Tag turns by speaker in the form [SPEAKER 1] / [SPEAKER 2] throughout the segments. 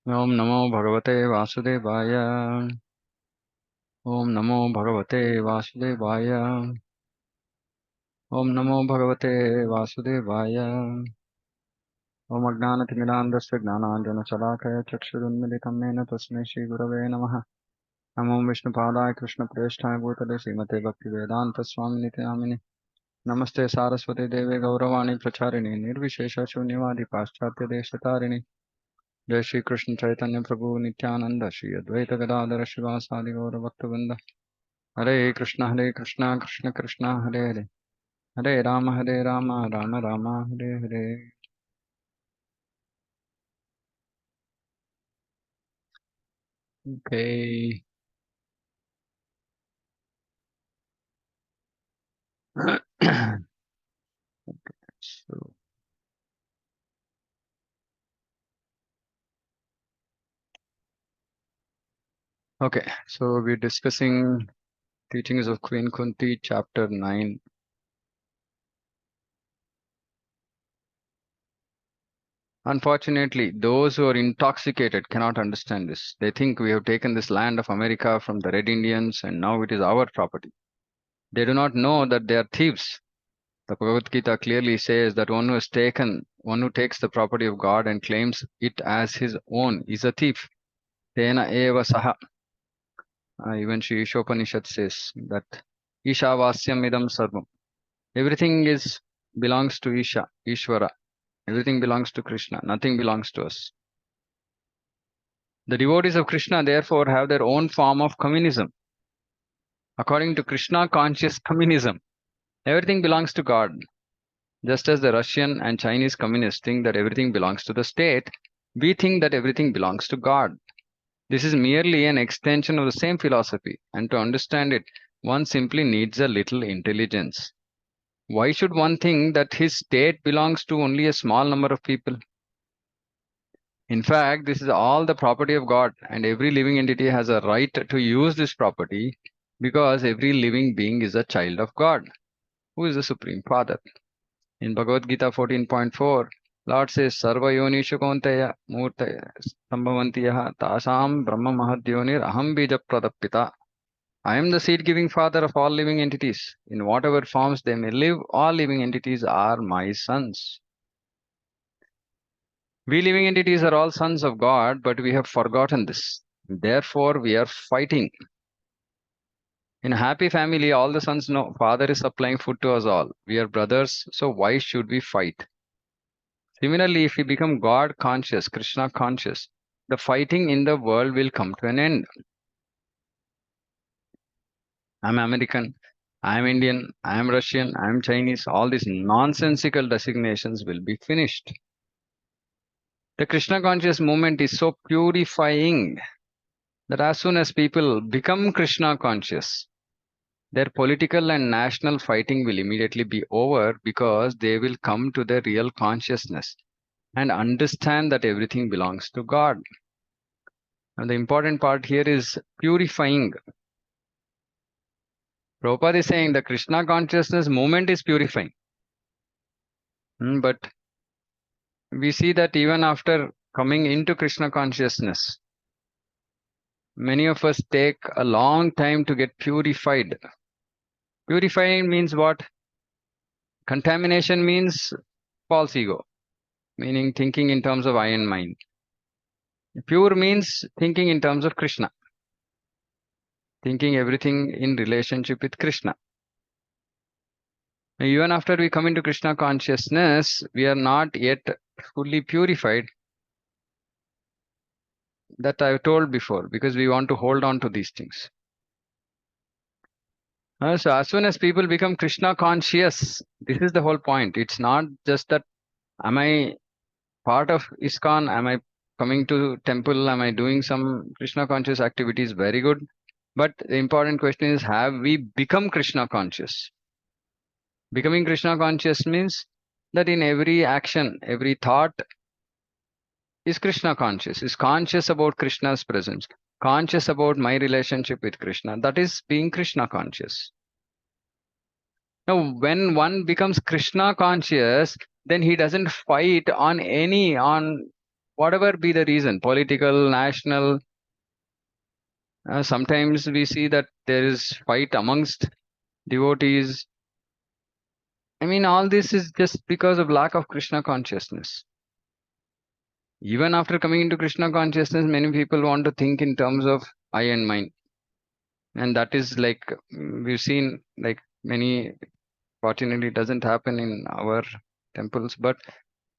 [SPEAKER 1] ओम नमो भगवते वासुदेवाय। ओम नमो भगवते वासुदेवाय। ओम नमो भगवते वासुदेवाय। ओम अज्ञानतिमिरान्धस्य ज्ञानाञ्जनशलाकया चक्षुरुन्मिलितं येन तस्मै श्रीगुरवे नमः। नमो विष्णुपादाय कृष्णप्रेष्ठाय भूतले श्रीमते भक्तिवेदान्तस्वामिनिति नामिने। नमस्ते सारस्वती देवे गौरवाणी प्रचारिणे निर्विशेषशून्यवादी पाश्चात्यदेशतारिणे। जय श्री कृष्ण चैतन्य प्रभु नित्यानंद श्री अद्वैत गदाधर शिवासादि गौर भक्तवृंद। हरे कृष्णा कृष्ण कृष्णा हरे हरे, हरे Ram Ram Ram Hare Hare. Okay. so, okay, so we're discussing teachings of Queen Kunti, chapter 9. Unfortunately, those who are intoxicated cannot understand this. They think we have taken this land of America from the Red Indians and now it is our property. They do not know that they are thieves. The Bhagavad Gita clearly says that one who takes the property of God and claims it as his own is a thief. Tena eva saha. Even Sri Ishopanishad says that Ishavasyam idam sarvam. Everything is belongs to Isha, Ishvara. Everything belongs to Krishna. Nothing belongs to us. The devotees of Krishna therefore have their own form of communism. According to Krishna conscious communism, everything belongs to God. Just as the Russian and Chinese communists think that everything belongs to the state, we think that everything belongs to God. This is merely an extension of the same philosophy, and to understand it, one simply needs a little intelligence. Why should one think that his state belongs to only a small number of people? In fact, this is all the property of God, and every living entity has a right to use this property because every living being is a child of God, who is the Supreme Father. In Bhagavad Gita 14.4, Lord says, Sarva yonishu kaunteya murtaya sambhavanti yaha tasam brahma mahadyonir aham bija pradapita. I am the seed-giving father of all living entities. In whatever forms they may live, all living entities are my sons. We living entities are all sons of God, but we have forgotten this. Therefore, we are fighting. In a happy family, all the sons know Father is supplying food to us all. We are brothers, so why should we fight? Similarly, if we become God conscious, Krishna conscious, the fighting in the world will come to an end. I'm American, I'm Indian, I'm Russian, I'm Chinese. All these nonsensical designations will be finished. The Krishna conscious movement is so purifying that as soon as people become Krishna conscious, their political and national fighting will immediately be over because they will come to their real consciousness and understand that everything belongs to God. And the important part here is purifying. Prabhupada is saying the Krishna consciousness movement is purifying. But we see that even after coming into Krishna consciousness, many of us take a long time to get purified. Purifying means what? Contamination means false ego, meaning thinking in terms of I and mine. Pure means thinking in terms of Krishna, thinking everything in relationship with Krishna. Even after we come into Krishna consciousness, we are not yet fully purified. That I've told before, because we want to hold on to these things. So as soon as people become Krishna conscious, this is the whole point. It's not just that, am I part of ISKCON? Am I coming to temple? Am I doing some Krishna conscious activities? Very good. But the important question is, have we become Krishna conscious? Becoming Krishna conscious means that in every action, every thought is Krishna conscious, is conscious about Krishna's presence, conscious about my relationship with Krishna. That is being Krishna conscious. Now, when one becomes Krishna conscious, then he doesn't fight on whatever be the reason, political, national, sometimes we see that there is fight amongst devotees. I mean, all this is just because of lack of Krishna consciousness. Even after coming into Krishna consciousness, many people want to think in terms of I and mine. And that is like, we've seen like many, fortunately, it doesn't happen in our temples, but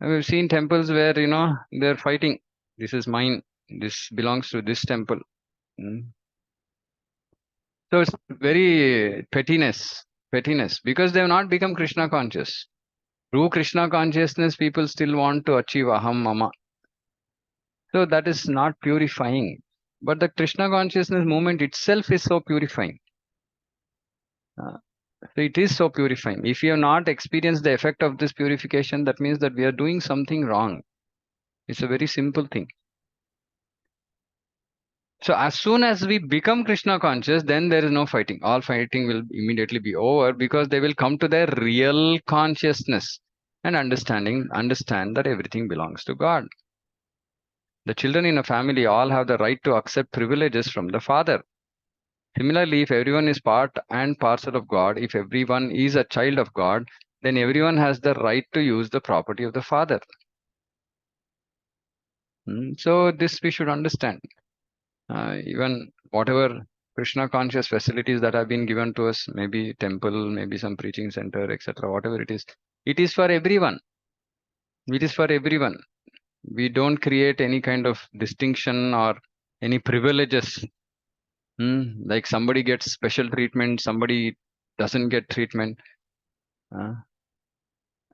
[SPEAKER 1] we've seen temples where, they're fighting. This is mine. This belongs to this temple. Mm. So it's very pettiness, because they have not become Krishna conscious. Through Krishna consciousness, people still want to achieve aham mama. So that is not purifying. But the Krishna consciousness movement itself is so purifying. So it is so purifying. If you have not experienced the effect of this purification, that means that we are doing something wrong. It's a very simple thing. So as soon as we become Krishna conscious, then there is no fighting. All fighting will immediately be over, because they will come to their real consciousness and understand that everything belongs to God. The children in a family all have the right to accept privileges from the father. Similarly, if everyone is part and parcel of God, if everyone is a child of God, then everyone has the right to use the property of the father. So this we should understand. Even whatever Krishna conscious facilities that have been given to us, maybe temple, maybe some preaching center, etc., whatever it is for everyone. It is for everyone. We don't create any kind of distinction or any privileges. Like somebody gets special treatment, somebody doesn't get treatment.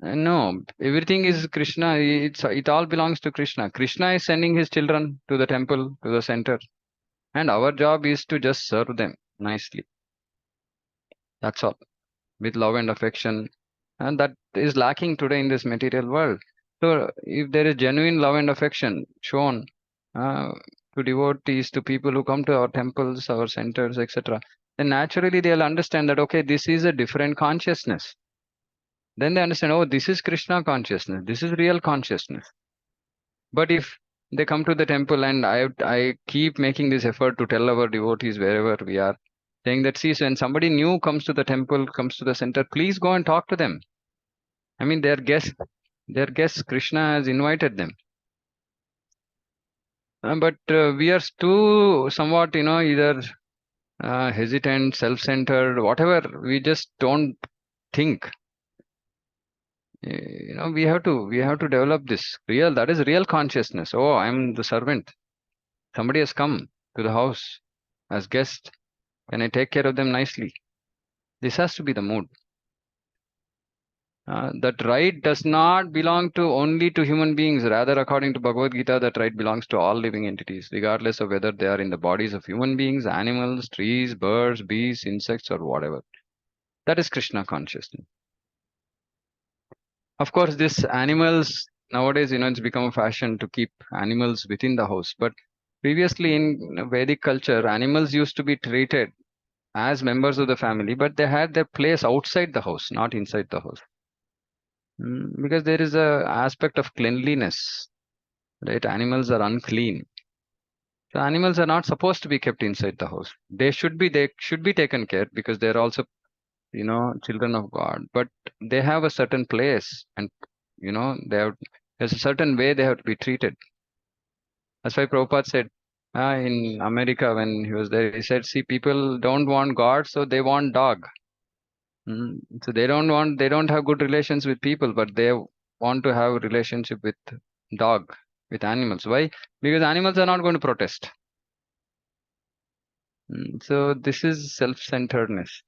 [SPEAKER 1] No, everything is Krishna. It all belongs to Krishna. Krishna is sending his children to the temple, to the center, and our job is to just serve them nicely. That's all, with love and affection, and that is lacking today in this material world. So, if there is genuine love and affection shown uh, to devotees, to people who come to our temples, our centers, etc., then naturally they'll understand that okay, this is a different consciousness. Then they understand, oh, this is Krishna consciousness. This is real consciousness. But if they come to the temple, and I keep making this effort to tell our devotees wherever we are, saying that, see, when somebody new comes to the temple, comes to the center, please go and talk to them. I mean, they're guests. They're guests. Krishna has invited them. But we are too somewhat, either hesitant, self-centered, whatever. We just don't think. We have to develop this real. That is real consciousness. Oh, I'm the servant. Somebody has come to the house as guest. Can I take care of them nicely? This has to be the mood. That right does not belong to only to human beings. Rather, according to Bhagavad Gita, that right belongs to all living entities, regardless of whether they are in the bodies of human beings, animals, trees, birds, bees, insects, or whatever. That is Krishna consciousness. Of course, this animals nowadays, it's become a fashion to keep animals within the house. But previously in Vedic culture, animals used to be treated as members of the family, but they had their place outside the house, not inside the house. Because there is a aspect of cleanliness, right? Animals are unclean. So animals are not supposed to be kept inside the house. They should be taken care, because they're also, children of God. But they have a certain place, and there's a certain way they have to be treated. That's why Prabhupada said in America when he was there, he said, see, people don't want God, so they want dog. So they don't have good relations with people, but they want to have a relationship with dog, with animals. Why? Because animals are not going to protest. So this is self-centeredness.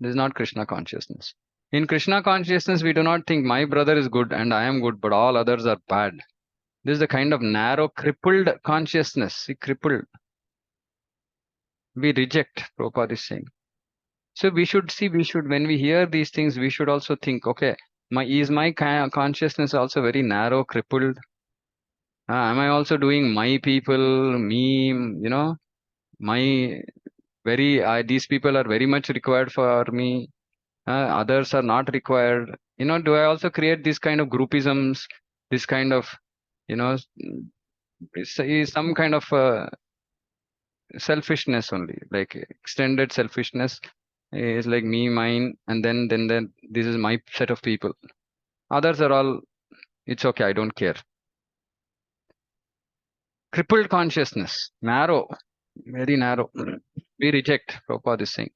[SPEAKER 1] This is not Krishna consciousness. In Krishna consciousness, we do not think my brother is good and I am good, but all others are bad. This is the kind of narrow, crippled consciousness. See, crippled. We reject, Prabhupada is saying. So when we hear these things, we should also think, okay, my consciousness also very narrow, crippled? Am I also doing my people, me, my these people are very much required for me, others are not required. Do I also create this kind of groupisms, this kind of is some kind of selfishness only, like extended selfishness is like me, mine, and then this is my set of people. Others are all, it's okay, I don't care. Crippled consciousness, narrow, very narrow. We reject, Prabhupada is saying.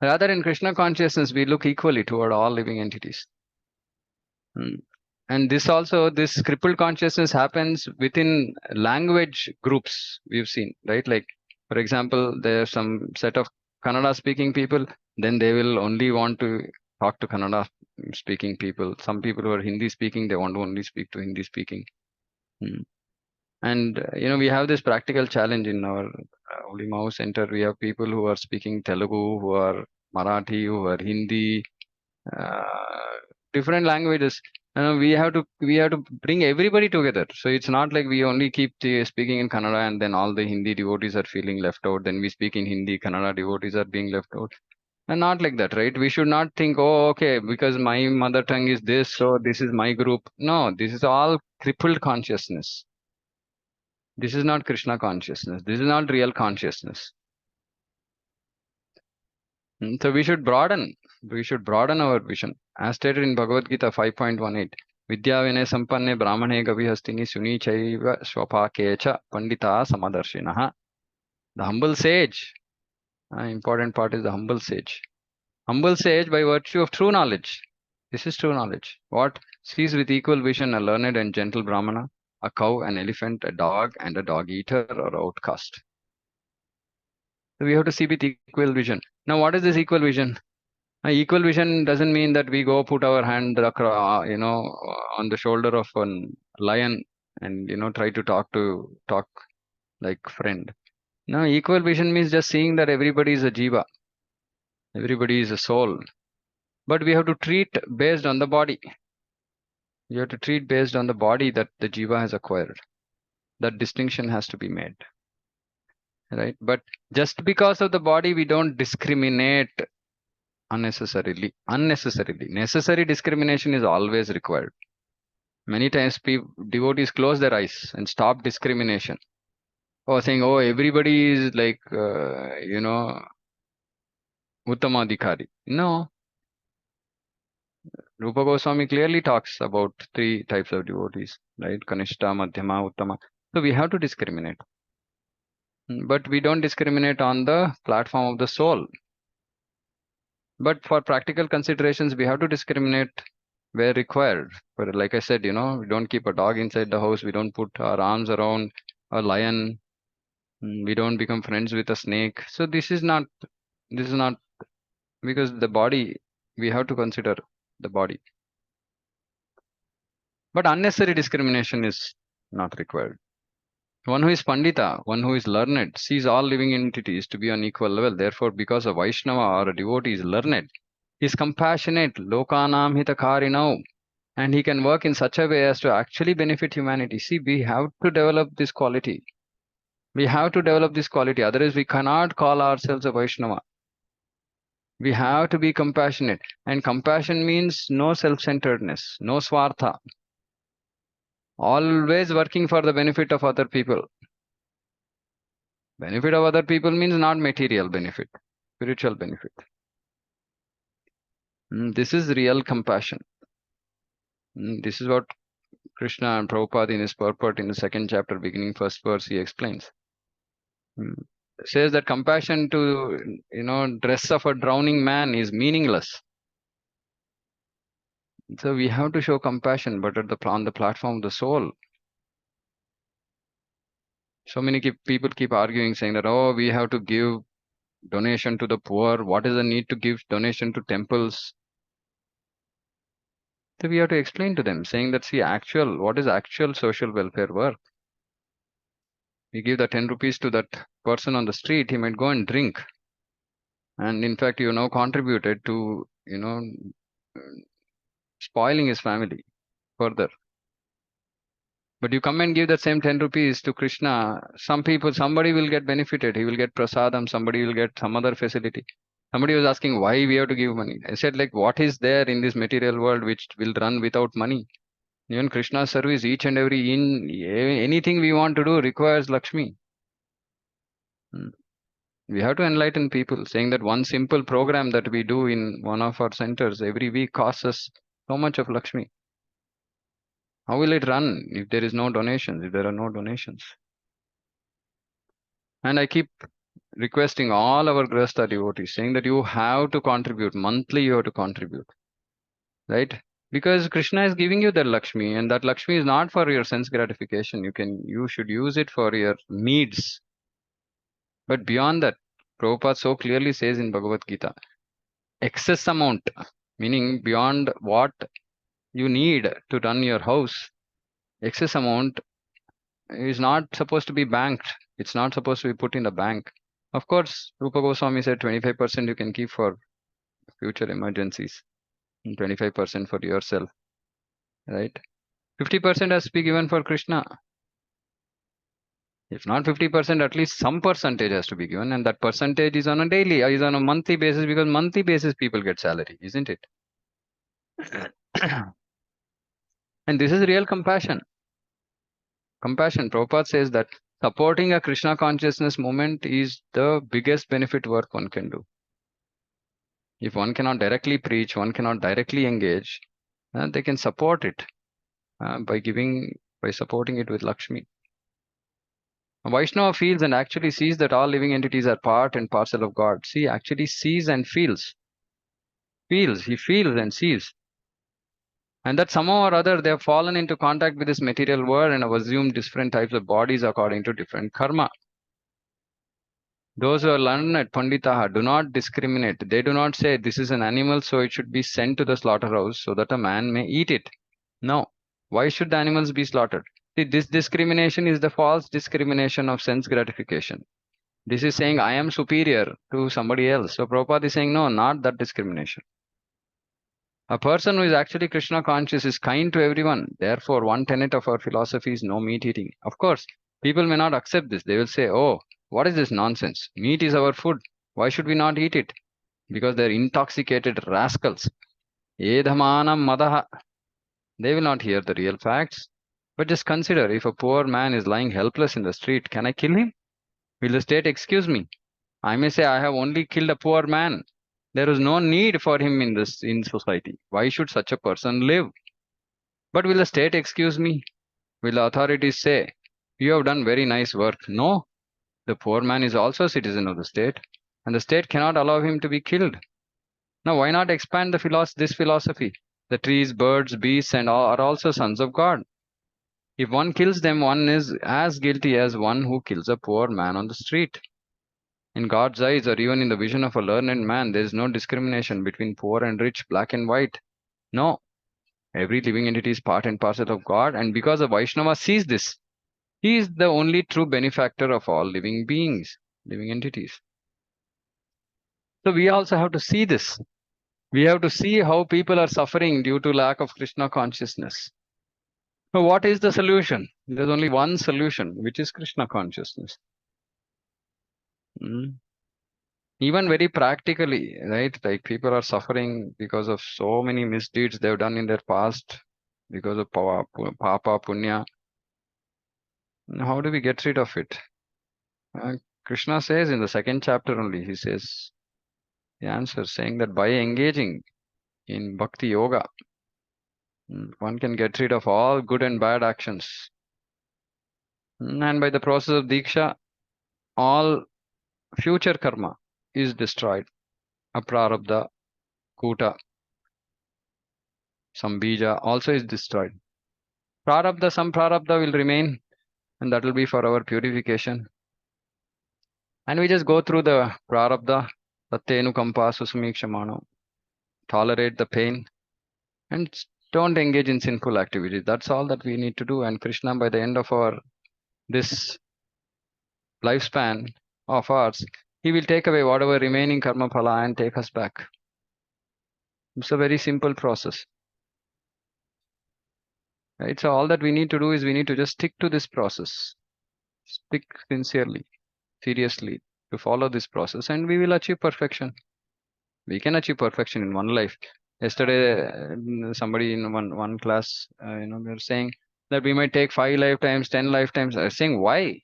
[SPEAKER 1] Rather, in Krishna consciousness, we look equally toward all living entities. And this crippled consciousness happens within language groups we've seen, right? Like, for example, there's some set of Kannada speaking people, then they will only want to talk to Kannada speaking people. Some people who are Hindi speaking, they want to only speak to Hindi speaking. And we have this practical challenge in our Holy Mouse Center. We have people who are speaking Telugu, who are Marathi, who are Hindi, different languages. We have to bring everybody together. So it's not like we only keep speaking in Kannada and then all the Hindi devotees are feeling left out. Then we speak in Hindi, Kannada devotees are being left out. And not like that, right? We should not think, oh, okay, because my mother tongue is this, so this is my group. No, this is all crippled consciousness. This is not Krishna consciousness. This is not real consciousness. So we should broaden. We should broaden our vision. As stated in Bhagavad Gita 5.18, Vidya Vinay Sampanne Brahmane Gavihastini Suni Chaiva Swapakecha Pandita Samadarshinaha. The humble sage. Important part is the humble sage. Humble sage by virtue of true knowledge. This is true knowledge. What? Sees with equal vision a learned and gentle Brahmana, a cow, an elephant, a dog, and a dog eater or outcast. So we have to see with equal vision. Now, what is this equal vision? Equal vision doesn't mean that we go put our hand, on the shoulder of a lion and try to talk like friend. No, equal vision means just seeing that everybody is a jiva, everybody is a soul, but we have to treat based on the body. You have to treat based on the body that the jiva has acquired. That distinction has to be made, right? But just because of the body, we don't discriminate unnecessarily. Necessary discrimination is always required. Many times devotees close their eyes and stop discrimination, or saying, oh, everybody is like Uttamadhikari. No, Rupa Goswami clearly talks about 3 types of devotees, right? Kanishta, Madhyama, Uttama. So we have to discriminate, but we don't discriminate on the platform of the soul. But for practical considerations, we have to discriminate where required. But like I said, we don't keep a dog inside the house. We don't put our arms around a lion. We don't become friends with a snake. So this is not because the body, we have to consider the body. But unnecessary discrimination is not required. One who is Pandita, one who is learned, sees all living entities to be on equal level. Therefore, because a Vaishnava or a devotee is learned, he is compassionate, lokanam hitakarinau, and he can work in such a way as to actually benefit humanity. See, we have to develop this quality. We have to develop this quality. Otherwise, we cannot call ourselves a Vaishnava. We have to be compassionate. And compassion means no self-centeredness, no swartha. Always working for the benefit of other people. Benefit of other people means not material benefit, spiritual benefit. This is real compassion. This is what Krishna and Prabhupada in his purport in the 2nd chapter, beginning 1st verse, he explains. Says that compassion to, dress of a drowning man is meaningless. So we have to show compassion, but on the platform of the soul. So many people keep arguing, saying that, oh, we have to give donation to the poor. What is the need to give donation to temples? So we have to explain to them, saying that, see, what is actual social welfare work? We give the 10 rupees to that person on the street, he might go and drink. And in fact, you now contributed to, spoiling his family further. But you come and give that same 10 rupees to Krishna, somebody will get benefited. He will get prasadam, somebody will get some other facility. Somebody was asking why we have to give money. I said, like, what is there in this material world which will run without money? Even Krishna's service, each and every anything we want to do requires Lakshmi. We have to enlighten people, saying that one simple program that we do in one of our centers every week costs us so much of Lakshmi. How will it run if there is no donations, if there are no donations? And I keep requesting all our Grahastha devotees, saying that you have to contribute. Monthly you have to contribute. Right? Because Krishna is giving you that Lakshmi, and that Lakshmi is not for your sense gratification. You should use it for your needs. But beyond that, Prabhupada so clearly says in Bhagavad Gita, excess amount, meaning beyond what you need to run your house, excess amount is not supposed to be banked. It's not supposed to be put in the bank. Of course, Rupa Goswami said 25% you can keep for future emergencies, and 25% for yourself, right? 50% has to be given for Krishna. If not 50%, at least some percentage has to be given, and that percentage is on a daily, is on a monthly basis, because monthly basis people get salary, isn't it? And this is real compassion. Compassion. Prabhupada says that supporting a Krishna consciousness movement is the biggest benefit work one can do. If one cannot directly preach, one cannot directly engage, they can support it by supporting it with Lakshmi. A Vaishnava feels and actually sees that all living entities are part and parcel of God. See, actually sees and feels. He feels and sees. And that somehow or other they have fallen into contact with this material world and have assumed different types of bodies according to different karma. Those who are learned at Panditaha do not discriminate. They do not say this is an animal, so it should be sent to the slaughterhouse so that a man may eat it. No. Why should the animals be slaughtered? See, this discrimination is the false discrimination of sense gratification. This is saying I am superior to somebody else. So Prabhupada is saying no, not that discrimination. A person who is actually Krishna conscious is kind to everyone. Therefore, one tenet of our philosophy is no meat eating. Of course, people may not accept this. They will say, oh, what is this nonsense? Meat is our food. Why should we not eat it? Because they're intoxicated rascals. Edhamanam madaha. They will not hear the real facts. But just consider, if a poor man is lying helpless in the street, can I kill him? Will the state excuse me? I may say I have only killed a poor man. There is no need for him in society. Why should such a person live? But will the state excuse me? Will the authorities say, you have done very nice work? No. The poor man is also a citizen of the state, and the state cannot allow him to be killed. Now, why not expand this philosophy? The trees, birds, beasts, and all are also sons of God. If one kills them, one is as guilty as one who kills a poor man on the street. In God's eyes, or even in the vision of a learned man, there is no discrimination between poor and rich, black and white. No. Every living entity is part and parcel of God, and because a Vaishnava sees this, he is the only true benefactor of all living beings, living entities. So we also have to see this. We have to see how people are suffering due to lack of Krishna consciousness. So what is the solution? There's only one solution, which is Krishna consciousness. Even very practically, right? Like people are suffering because of so many misdeeds they've done in their past, because of papa, punya. How do we get rid of it? Krishna says in the second chapter only, he says the answer, saying that by engaging in bhakti yoga, one can get rid of all good and bad actions. And by the process of diksha, all future karma is destroyed. Aprarabdha, kuta, sambija also is destroyed. Prarabdha, some prarabdha will remain, and that will be for our purification. And we just go through the prarabdha, tattenu kampa susamikshamano, tolerate the pain, and don't engage in sinful activities. That's all that we need to do. And Krishna, by the end of this lifespan of ours, he will take away whatever remaining karma phala and take us back. It's a very simple process. Right? So all that we need to do is we need to just stick to this process. Stick sincerely, seriously to follow this process, and we will achieve perfection. We can achieve perfection in one life. Yesterday, somebody in one class, they're saying that we might take 5 lifetimes, 10 lifetimes. I was saying, why?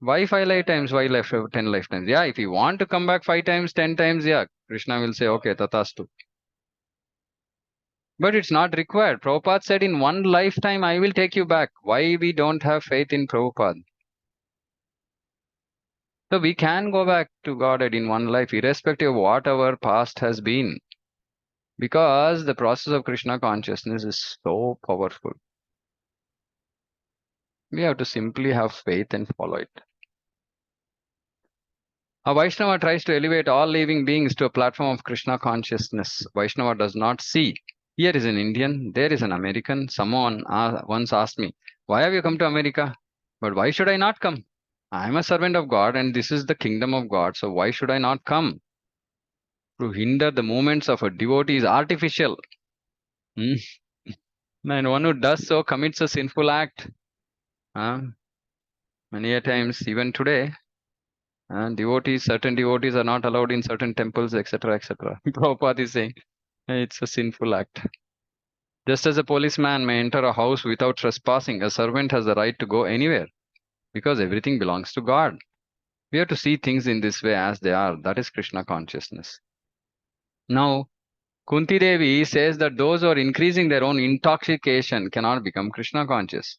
[SPEAKER 1] Why 5 lifetimes? Why left 10 lifetimes? Yeah, if you want to come back 5 times, 10 times, yeah, Krishna will say, okay, tatastu. But it's not required. Prabhupada said, in one lifetime, I will take you back. Why we don't have faith in Prabhupada? So we can go back to Godhead in one life, irrespective of what our past has been. Because the process of Krishna consciousness is so powerful. We have to simply have faith and follow it. A Vaishnava tries to elevate all living beings to a platform of Krishna consciousness. Vaishnava does not see. Here is an Indian, there is an American. Someone once asked me, why have you come to America? But why should I not come? I am a servant of God and this is the kingdom of God. So why should I not come? To hinder the movements of a devotee is artificial. Hmm? And one who does so commits a sinful act. Many a times, even today, certain devotees are not allowed in certain temples, etc., etc. Prabhupada is saying it's a sinful act. Just as a policeman may enter a house without trespassing, a servant has the right to go anywhere because everything belongs to God. We have to see things in this way as they are. That is Krishna consciousness. Now, Kunti Devi says that those who are increasing their own intoxication cannot become Krishna conscious.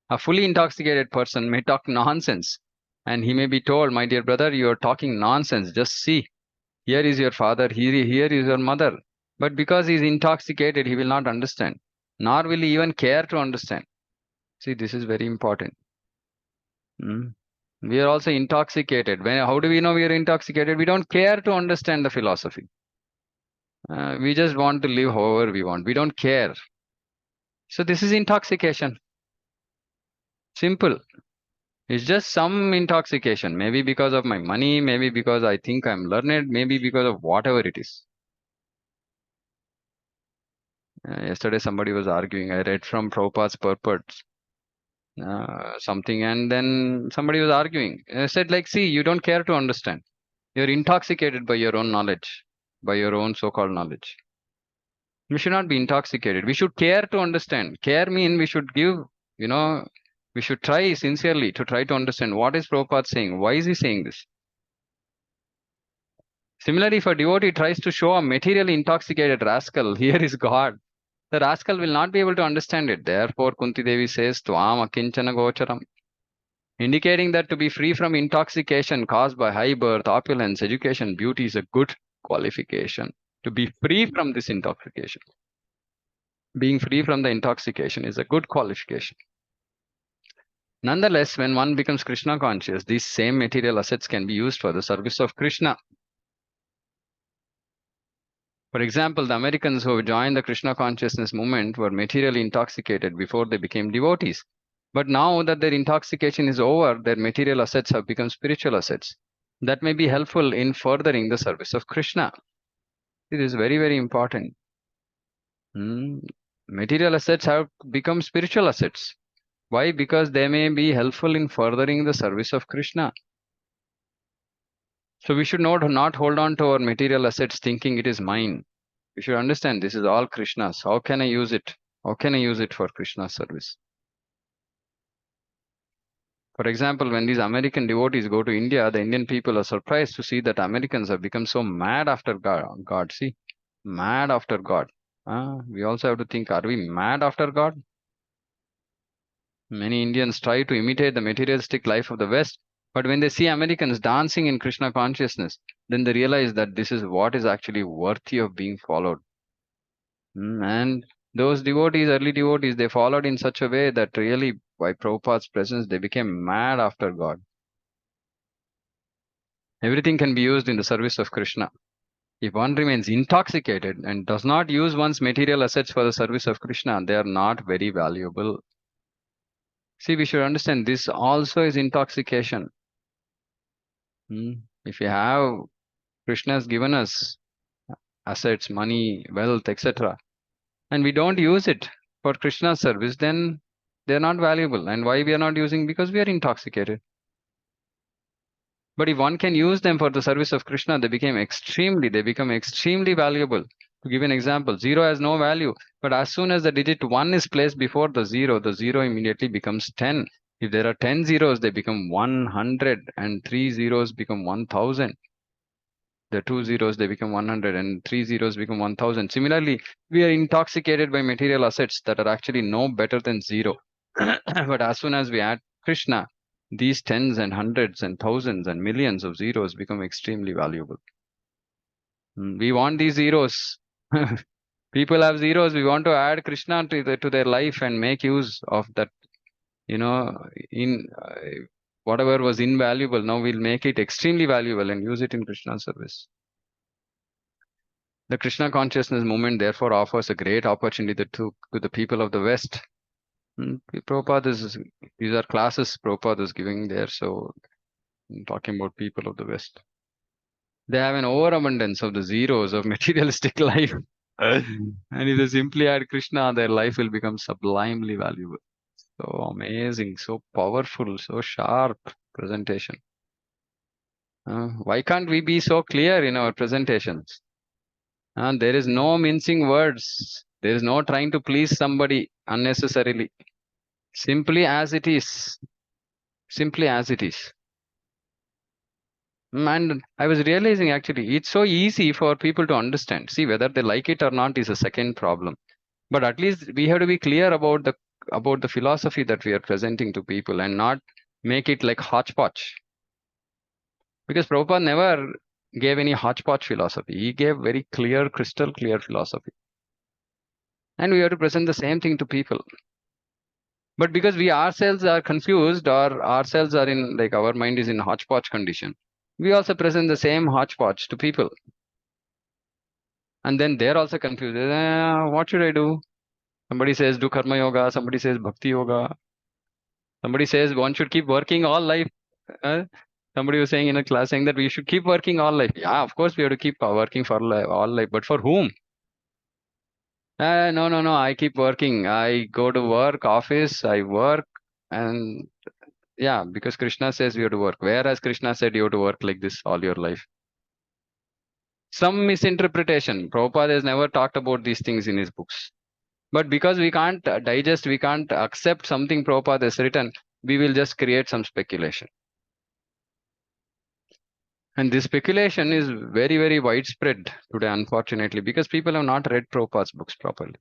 [SPEAKER 1] A fully intoxicated person may talk nonsense, and he may be told, my dear brother, you are talking nonsense. Just see, here is your father, here is your mother. But because he is intoxicated, he will not understand, nor will he even care to understand. See, this is very important. We are also intoxicated. How do we know we are intoxicated? We don't care to understand the philosophy. We just want to live however we want. We don't care. So this is intoxication. Simple. It's just some intoxication. Maybe because of my money, maybe because I think I'm learned, maybe because of whatever it is. Yesterday somebody was arguing. I read from Prabhupada's purports something, and then somebody was arguing. I said, like, see, you don't care to understand. You're intoxicated by your own knowledge, by your own so-called knowledge. We should not be intoxicated. We should care to understand. Care means we should give, we should try sincerely to try to understand what is Prabhupada saying. Why is he saying this? Similarly, if a devotee tries to show a materially intoxicated rascal, here is God, the rascal will not be able to understand it. Therefore, Kunti Devi says, Tvam akinchana gocharam, indicating that to be free from intoxication caused by high birth, opulence, education, beauty is a good qualification. To be free from this intoxication. Being free from the intoxication is a good qualification. Nonetheless, when one becomes Krishna conscious, these same material assets can be used for the service of Krishna. For example, the Americans who joined the Krishna consciousness movement were materially intoxicated before they became devotees. But now that their intoxication is over, their material assets have become spiritual assets that may be helpful in furthering the service of Krishna. It is very, very important. Material assets have become spiritual assets. Why? Because they may be helpful in furthering the service of Krishna. So we should not hold on to our material assets thinking it is mine. We should understand this is all Krishna's. How can I use it? How can I use it for Krishna's service? For example, when these American devotees go to India, the Indian people are surprised to see that Americans have become so mad after God. See, mad after God. We also have to think, are we mad after God? Many Indians try to imitate the materialistic life of the West, but when they see Americans dancing in Krishna consciousness, then they realize that this is what is actually worthy of being followed. And those devotees, early devotees, they followed in such a way that really, by Prabhupada's presence, they became mad after God. Everything can be used in the service of Krishna. If one remains intoxicated and does not use one's material assets for the service of Krishna, they are not very valuable. See, we should understand this also is intoxication. If you have, Krishna has given us assets, money, wealth, etc., and we don't use it for Krishna's service, then they're not valuable. And why we are not using? Because we are intoxicated. But if one can use them for the service of Krishna, they become extremely valuable. To give an example, 0 has no value, but as soon as the digit 1 is placed before the 0 immediately becomes 10. If there are 10 zeros, they become 100, and 3 zeros become 1000. The 2 zeros, they become 100, and 3 zeros become 1000. Similarly, we are intoxicated by material assets that are actually no better than 0. But as soon as we add Krishna, these tens and hundreds and thousands and millions of zeros become extremely valuable. We want these zeros. People have zeros. We want to add Krishna to their life and make use of that. In whatever was invaluable, now we'll make it extremely valuable and use it in Krishna's service. The Krishna consciousness movement therefore offers a great opportunity to the people of the West. Prabhupada these are classes Prabhupada is giving there, so I'm talking about people of the West. They have an overabundance of the zeros of materialistic life. And if they simply add Krishna, their life will become sublimely valuable. So amazing, so powerful, so sharp presentation. Why can't we be so clear in our presentations? There is no mincing words. There is no trying to please somebody unnecessarily. Simply as it is. Simply as it is. And I was realizing actually it's so easy for people to understand. See, whether they like it or not is a second problem. But at least we have to be clear about the philosophy that we are presenting to people and not make it like hodgepodge. Because Prabhupada never gave any hodgepodge philosophy. He gave very clear, crystal clear philosophy. And we have to present the same thing to people. But because we ourselves are confused or ourselves are in, like our mind is in hodgepodge condition, we also present the same hodgepodge to people. And then they're also confused. What should I do? Somebody says do karma yoga. Somebody says bhakti yoga. Somebody says one should keep working all life. Somebody was saying in a class saying that we should keep working all life. Yeah, of course we have to keep working for all life. But for whom? No. I keep working. I go to work, office, I work. And yeah, because Krishna says we have to work. Whereas Krishna said you have to work like this all your life. Some misinterpretation. Prabhupada has never talked about these things in his books. But because we can't digest, we can't accept something Prabhupada has written, we will just create some speculation. And this speculation is very, very widespread today, unfortunately, because people have not read Prabhupada's books properly.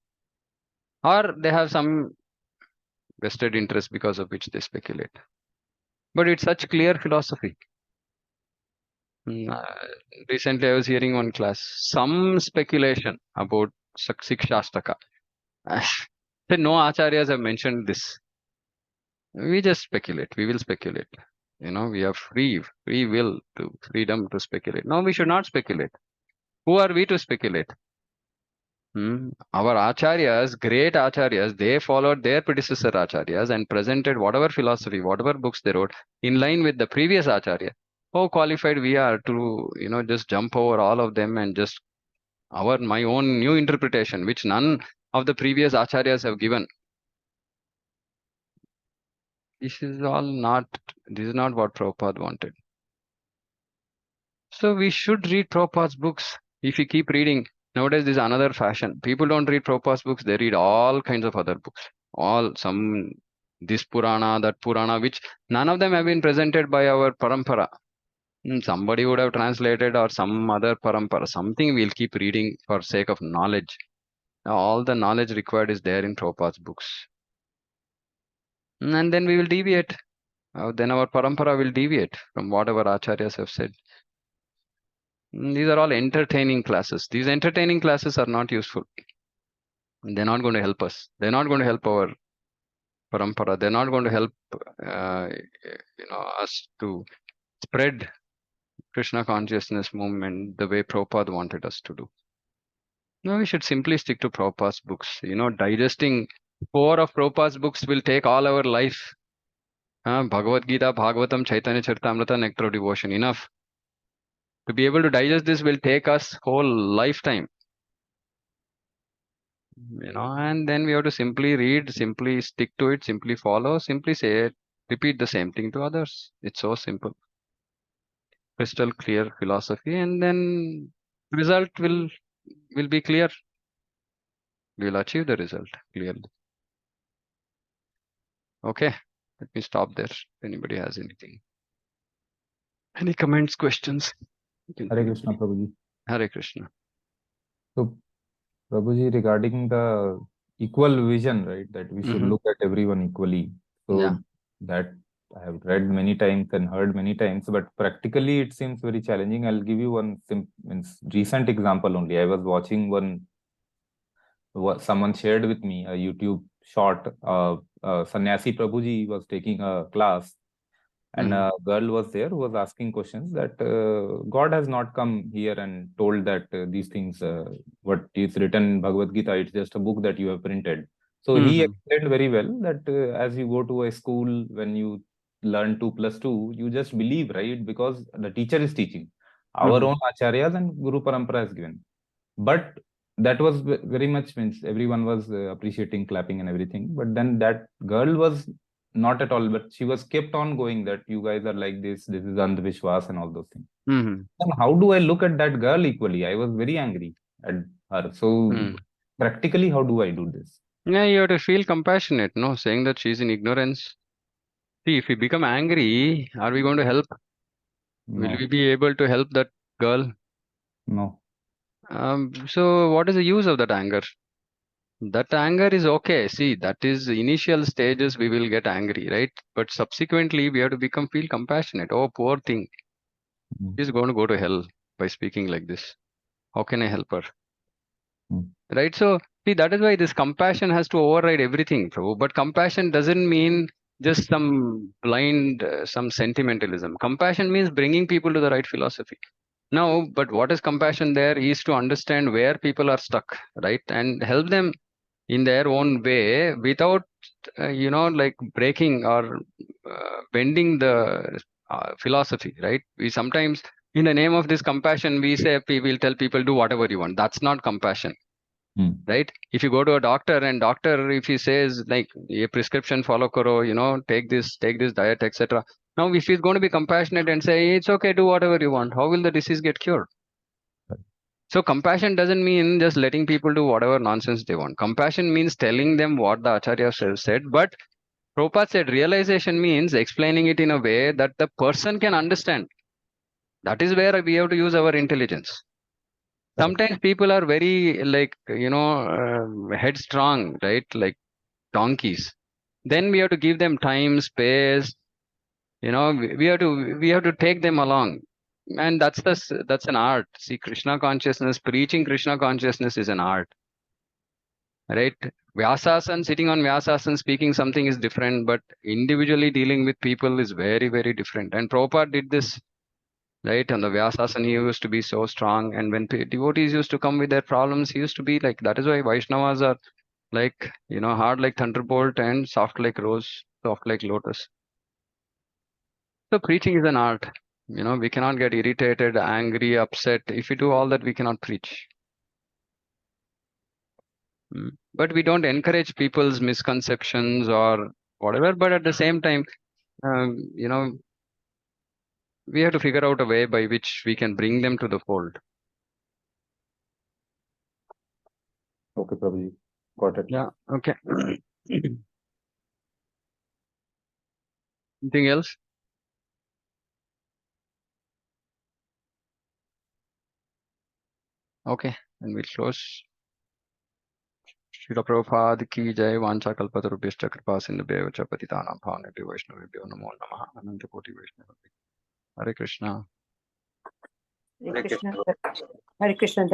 [SPEAKER 1] Or they have some vested interest because of which they speculate. But it's such clear philosophy. Recently, I was hearing one class, some speculation about Sikshastaka. No acharyas have mentioned this. We just speculate. We will speculate. We have free will to freedom to speculate. No, we should not speculate. Who are we to speculate? Our acharyas, great acharyas, they followed their predecessor acharyas and presented whatever philosophy, whatever books they wrote in line with the previous acharya. How qualified we are to, just jump over all of them and just my own new interpretation, which none of the previous acharyas have given. This is not what Prabhupada wanted. So we should read Prabhupada's books. If you keep reading, nowadays there's another fashion. People don't read Prabhupada's books, they read all kinds of other books. This Purana, that Purana, which none of them have been presented by our Parampara. Somebody would have translated or some other Parampara. Something we'll keep reading for sake of knowledge. All the knowledge required is there in Prabhupada's books. And then we will deviate. Then our Parampara will deviate from whatever Acharyas have said. These are all entertaining classes. These entertaining classes are not useful. They're not going to help us. They're not going to help our parampara. They're not going to help us to spread Krishna consciousness movement the way Prabhupada wanted us to do. No, we should simply stick to Prabhupada's books. Digesting 4 of Prabhupada's books will take all our life. Bhagavad Gita, Bhagavatam, Chaitanya Charitamrita, Nectar of Devotion. Enough. To be able to digest this will take us whole lifetime. And then we have to simply read, simply stick to it, simply follow, simply say it, repeat the same thing to others. It's so simple. Crystal clear philosophy, and then result will will be clear. We will achieve the result clearly. Okay, let me stop there. If anybody has anything, any comments, questions?
[SPEAKER 2] Hare Krishna, Prabhuji.
[SPEAKER 1] Hare Krishna.
[SPEAKER 2] So, Prabhuji, regarding the equal vision, right, that we should look at everyone equally. So,
[SPEAKER 1] Yeah.
[SPEAKER 2] that I have read many times and heard many times, but practically it seems very challenging. I'll give you one recent example only. I was watching someone shared with me a YouTube short. Sannyasi Prabhuji was taking a class, and a girl was there who was asking questions that God has not come here and told that these things, what is written in Bhagavad Gita, it's just a book that you have printed. So he explained very well that as you go to a school, when you learn 2 plus 2, you just believe, right? Because the teacher is teaching. Our own acharyas and Guru Parampara has given. But that was very much means everyone was appreciating, clapping, and everything. But then that girl was not at all, but she was kept on going that you guys are like this is Andhvishwas and all those things. And how do I look at that girl equally? I was very angry at her. So practically, how do I do this?
[SPEAKER 1] Yeah, you have to feel compassionate, no? Saying that she's in ignorance. See, if we become angry, are we going to help? Will
[SPEAKER 2] No,
[SPEAKER 1] we be able to help that girl?
[SPEAKER 2] no.
[SPEAKER 1] So what is the use of that anger? That anger is okay. See, that is initial stages we will get angry, right? But subsequently we have to feel compassionate. Oh, poor thing. She's going to go to hell by speaking like this. How can I help her? Right? So, see, that is why this compassion has to override everything, Prabhu. But compassion doesn't mean just some blind, some sentimentalism. Compassion means bringing people to the right philosophy. Now, but what is compassion there is to understand where people are stuck, right? And help them in their own way without, like breaking or bending the philosophy, right? We sometimes, in the name of this compassion, we say, we will tell people, do whatever you want. That's not compassion. Right? If you go to a doctor and doctor, if he says like a prescription follow karo, take this diet, etc. Now, if he's going to be compassionate and say it's okay, do whatever you want, how will the disease get cured? So compassion doesn't mean just letting people do whatever nonsense they want. Compassion means telling them what the Acharya said. But Prabhupada said realization means explaining it in a way that the person can understand. That is where we have to use our intelligence. Sometimes people are very headstrong, right? Like donkeys. Then we have to give them time, space. We have to take them along, and that's an art. See, Krishna consciousness, preaching Krishna consciousness is an art, right? Vyasasan, sitting on Vyasasan, speaking something is different, but individually dealing with people is very, very different. And Prabhupada did this, right? On the Vyasasana, he used to be so strong. And when devotees used to come with their problems, he used to be like, that is why Vaishnavas are like, hard like thunderbolt and soft like rose, soft like lotus. So preaching is an art. We cannot get irritated, angry, upset. If we do all that, we cannot preach. But we don't encourage people's misconceptions or whatever. But at the same time, we have to figure out a way by which we can bring them to the fold.
[SPEAKER 2] Okay, Prabhuji. Got it.
[SPEAKER 1] Yeah, okay. Anything else? Okay, and we'll close. Srila Prabhupada ki jai, vancha kalpatarubhyascha kripa sindhubhyo cha patitanam bhavanebhyo vaishnavebhyo namo namaha ananta koti vaishnavabhi. Hare Krishna.
[SPEAKER 3] Hare Krishna. Hare Krishna.